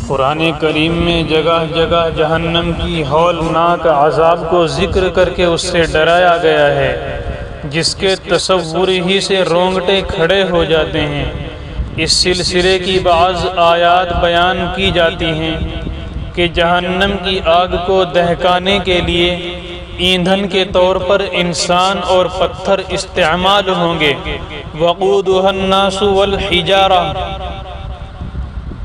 قرآن کریم میں جگہ جگہ جہنم کی ہولناک عذاب کو ذکر کر کے اس سے ڈرایا گیا ہے، جس کے تصور ہی سے رونگٹے کھڑے ہو جاتے ہیں۔ اس سلسلے کی بعض آیات بیان کی جاتی ہیں کہ جہنم کی آگ کو دہکانے کے لیے ایندھن کے طور پر انسان اور پتھر استعمال ہوں گے۔ وقودها الناس والحجارہ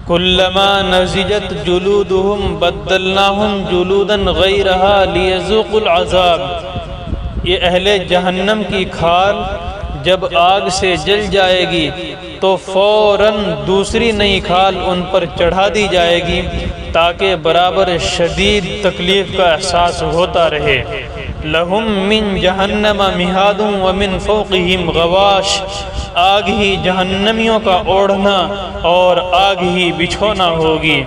کلما نضجت جلودهم بدلناهم جلودا غیرها لیذوقوا العذاب۔ یہ اہل جہنم کی کھال جب آگ سے جل جائے گی تو فوراً دوسری نئی کھال ان پر چڑھا دی جائے گی تاکہ برابر شدید تکلیف کا احساس ہوتا رہے۔ لہم من جہنم مہاد ومن فوقہم غواش، آگ ہی جہنمیوں کا اوڑھنا اور آگ ہی بچھونا ہوگی۔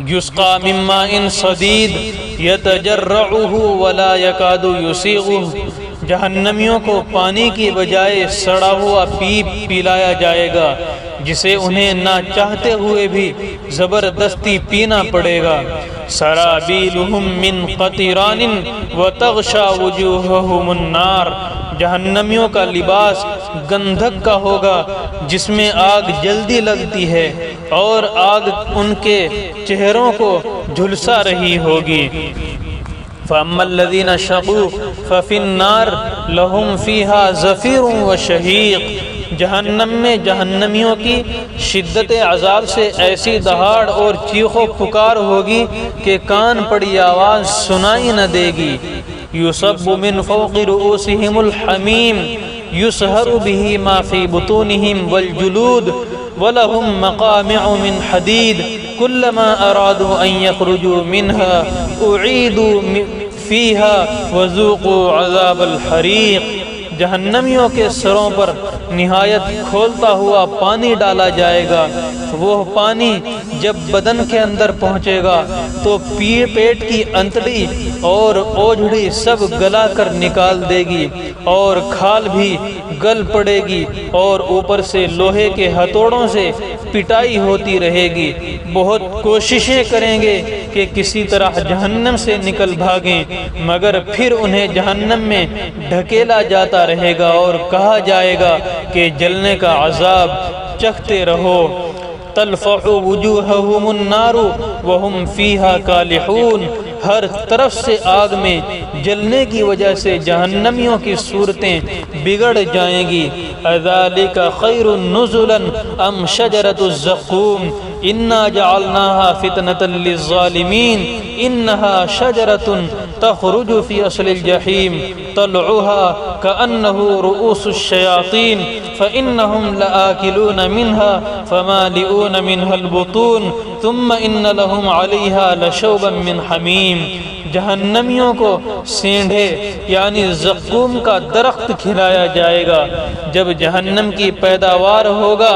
یسقی من ماء صدید یتجرعہ ولا یکاد یسیغہ، جہنمیوں کو پانی کی بجائے سڑا ہوا پیپ پلایا جائے گا جسے انہیں نہ چاہتے ہوئے بھی زبردستی پینا پڑے گا۔ سرابیلہم من قطران وتغشی وجوہہم النار، جہنمیوں کا لباس گندھک کا ہوگا جس میں آگ جلدی لگتی ہے اور آگ ان کے چہروں کو جھلسا رہی ہوگی۔ فَأَمَّا الَّذِينَ شَقُوا فَفِي النَّارِ لَهُمْ فِيهَا زَفِيرٌ وَشَهِيقٌ، جہنم میں جہنمیوں کی شدت عذاب سے ایسی دہاڑ اور چیخ و پکار ہوگی کہ کان پڑی آواز سنائی نہ دے گی۔ يُصَبُّ مِن فَوْقِ رُؤُوسِهِمُ الْحَمِيمُ يُصْهَرُ بِهِ مَا فِي بُطُونِهِمْ وَالْجُلُودُ وَلَهُمْ مَقَامِعُ مِنْ حَدِيدٍ كُلَّمَا أَرَادُوا أَنْ يَخْرُجُوا مِنْهَا أُعِيدُوا فِيهَا وَذُوقُوا عَذَابَ الْحَرِيقِ، جہنمیوں کے سروں پر نہایت کھولتا ہوا پانی ڈالا جائے گا۔ وہ پانی جب بدن کے اندر پہنچے گا تو پیٹ کی انتڑی اور اوجھڑی سب گلا کر نکال دے گی اور کھال بھی گل پڑے گی اور اوپر سے لوہے کے ہتھوڑوں سے پٹائی ہوتی رہے گی۔ بہت کوششیں کریں گے کہ کسی طرح جہنم سے نکل بھاگیں، مگر پھر انہیں جہنم میں ڈھکیلا جاتا رہے گا اور کہا جائے گا کہ جلنے کا عذاب چکھتے رہو۔ تلفح وجوہہم النار وہم فیہا کالحون، ہر طرف سے آگ میں جلنے کی وجہ سے جہنمیوں کی صورتیں بگڑ جائیں گی۔ اذالک خیر نزلا ام شجرۃ الزقوم انا جعلناها فتنة للظالمین انها شجرۃ تخرج في اصل الجحیم طلعها كأنه رؤوس الشیاطین فإنهم لآکلون منها فمالئون منها البطون ثم ان لهم علیها لشوبا من حمیم، جہنمیوں کو سینڈھے یعنی زقوم کا درخت کھلایا جائے گا۔ جب جہنم کی پیداوار ہوگا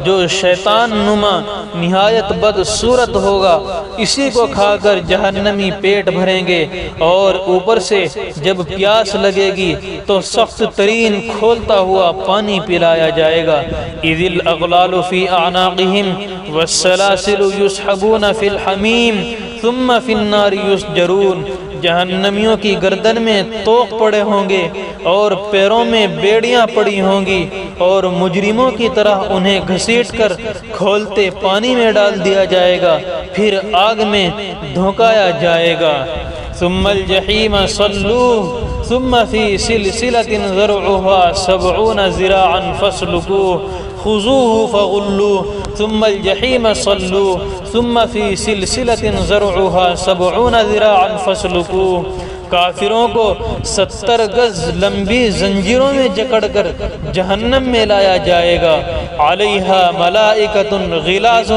جو شیطان نما نہایت بدصورت ہوگا، اسی کو کھا کر جہنمی پیٹ بھریں گے اور اوپر سے جب پیاس لگے گی تو سخت ترین کھولتا ہوا پانی پلایا جائے گا۔ اذ الاغلال فی اعناقہم والسلاسل یسحبون فی الحمیم ثم فی النار یسجرون، جہنمیوں کی گردن میں توق پڑے ہوں گے اور پیروں میں بیڑیاں پڑی ہوں گی اور مجرموں کی طرح انہیں گھسیٹ کر کھولتے پانی میں ڈال دیا جائے گا، پھر آگ میں دھونکایا جائے گا۔ ثم الجحیم صلوہ ثم فی سلسلۃ ذرعها 70 ذراعا فاسلکوہ خذوہ فغلوہ ثم الجحیم صلوہ ثم فی سلسلۃ ذرعها 70 ذراعا فاسلکوہ، کافروں کو 70 گز لمبی زنجیروں میں جکڑ کر جہنم میں لایا جائے گا۔ علیہا ملائکۃ غلاظ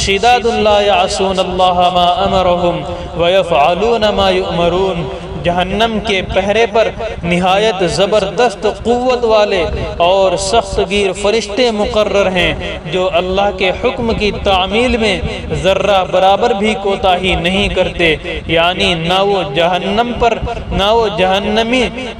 شداد لا یعصون اللہ ما امرہم ویفعلون ما یؤمرون، جہنم کے پہرے پر نہایت زبردست قوت والے اور سخت گیر فرشتے مقرر ہیں جو اللہ کے حکم کی تعمیل میں ذرہ برابر بھی کوتاہی نہیں کرتے، یعنی نہ وہ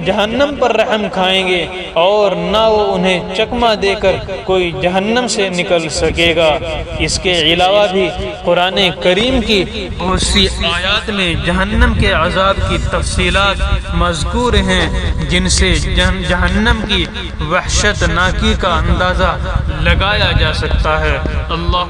جہنم پر رحم کھائیں گے اور نہ وہ انہیں چکمہ دے کر کوئی جہنم سے نکل سکے گا۔ اس کے علاوہ بھی قرآن کریم کی بہت سی آیات میں جہنم کے عذاب کی تفصیلات مذکور ہیں جن سے جہنم کی وحشت ناکی کا اندازہ لگایا جا سکتا ہے۔ اللہ